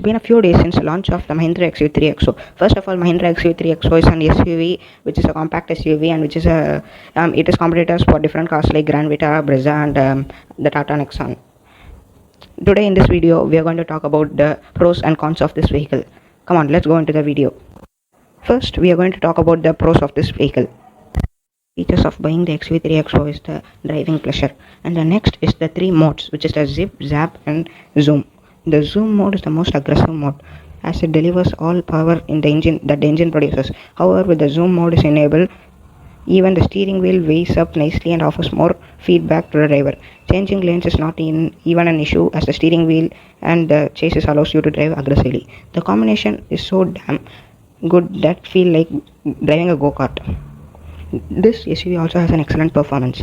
been a few days since the launch of the Mahindra XUV3 XO. First of all, Mahindra XUV3 XO is an SUV, which is a compact SUV, and which is it is competitors for different cars like Grand Vitara, Brezza, and the Tata Nexon. Today in this video, we are going to talk about the pros and cons of this vehicle. Come on, let's go into the video. First, we are going to talk about the pros of this vehicle. Features of buying the XUV3 XO is the driving pleasure, and the next is the 3 modes, which is the zip, zap, and zoom. The zoom mode is the most aggressive mode, as it delivers all power in the engine that the engine produces. However, with the zoom mode is enabled, even the steering wheel weighs up nicely and offers more feedback to the driver. Changing lanes is not even an issue, as the steering wheel and the chassis allows you to drive aggressively. The combination is so damn good that feel like driving a go-kart. This SUV also has an excellent performance.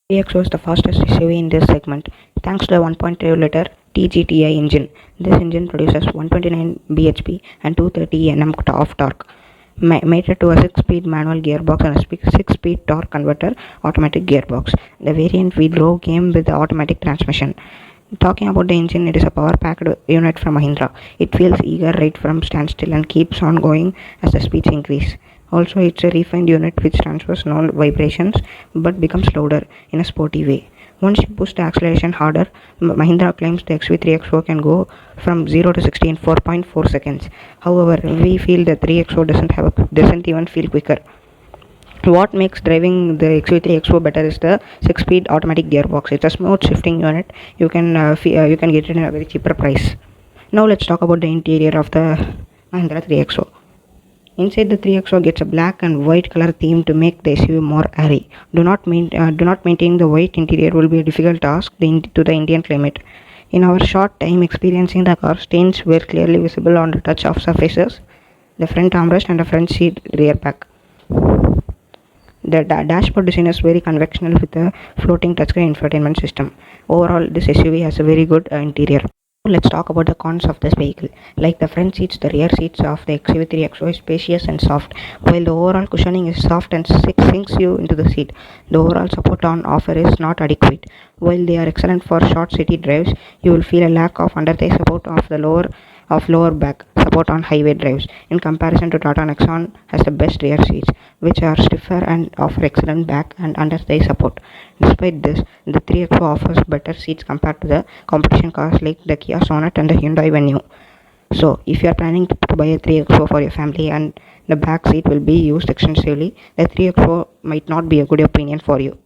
The XO is the fastest SUV in this segment thanks to the 1.2 liter TGTI engine. This engine produces 129 bhp and 230 Nm of torque, mated to a 6-speed manual gearbox and a 6-speed torque converter automatic gearbox. The variant we drove came with the automatic transmission. Talking about the engine, it is a power-packed unit from Mahindra. It feels eager right from standstill and keeps on going as the speeds increase. Also, it's a refined unit which transfers no vibrations but becomes louder in a sporty way. Once you push the acceleration harder, Mahindra claims the XV3 XO can go from 0 to 60 in 4.4 seconds. However, we feel the 3 XO doesn't even feel quicker. What makes driving the XV3 XO better is the 6-speed automatic gearbox. It's a smooth shifting unit. You can get it in a very cheaper price. Now let's talk about the interior of the Mahindra 3 XO. Inside, the 3 XO gets a black and white color theme to make the SUV more airy. Do not maintain the white interior will be a difficult task to the Indian climate. In our short time experiencing the car, stains were clearly visible on the touch of surfaces, the front armrest and the front seat rear pack. The dashboard design is very conventional with a floating touchscreen infotainment system. Overall, this SUV has a very good interior. Let's talk about the cons of this vehicle. Like the front seats, the rear seats of the XUV3 XO is spacious and soft, while the overall cushioning is soft and sinks you into the seat. The overall support on offer is not adequate. While they are excellent for short city drives, you will feel a lack of under-thigh support of the lower back support on highway drives. In comparison to Tata Nexon has the best rear seats, which are stiffer and offer excellent back and under-thigh support. Despite this, the 3 XO offers better seats compared to the competition cars like the Kia Sonet and the Hyundai Venue. So, if you are planning to buy a 3 XO for your family and the back seat will be used extensively, the 3 XO might not be a good opinion for you.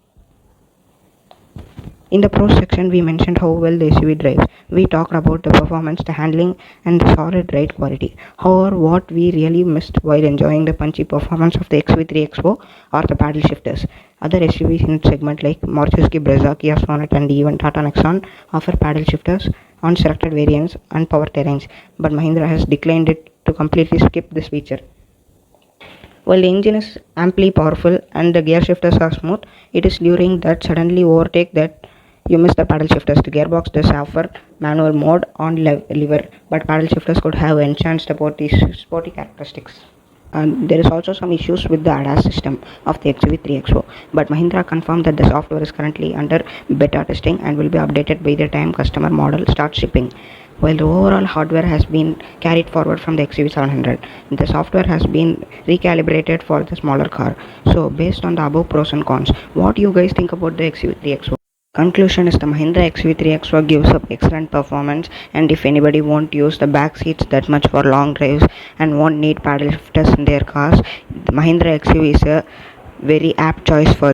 In the pros section, we mentioned how well the SUV drives. We talked about the performance, the handling, and the solid ride quality. However, what we really missed while enjoying the punchy performance of the XV3 XO are the paddle shifters. Other SUVs in the segment like Maruti Brezza, Kia Sonet, and even Tata Nexon offer paddle shifters on selected variants and power terrains, but Mahindra has declined it to completely skip this feature. While the engine is amply powerful and the gear shifters are smooth, it is during that suddenly overtake that you miss the paddle shifters. The gearbox does offer manual mode on lever, but paddle shifters could have enhanced about these sporty characteristics. And there is also some issues with the ADAS system of the XUV3 XO, but Mahindra confirmed that the software is currently under beta testing and will be updated by the time customer model starts shipping. While the overall hardware has been carried forward from the XUV700, the software has been recalibrated for the smaller car. So based on the above pros and cons, what do you guys think about the XUV3 XO? Conclusion is the Mahindra XUV3 XO gives up excellent performance, and if anybody won't use the back seats that much for long drives and won't need paddle shifters in their cars, the Mahindra XUV is a very apt choice for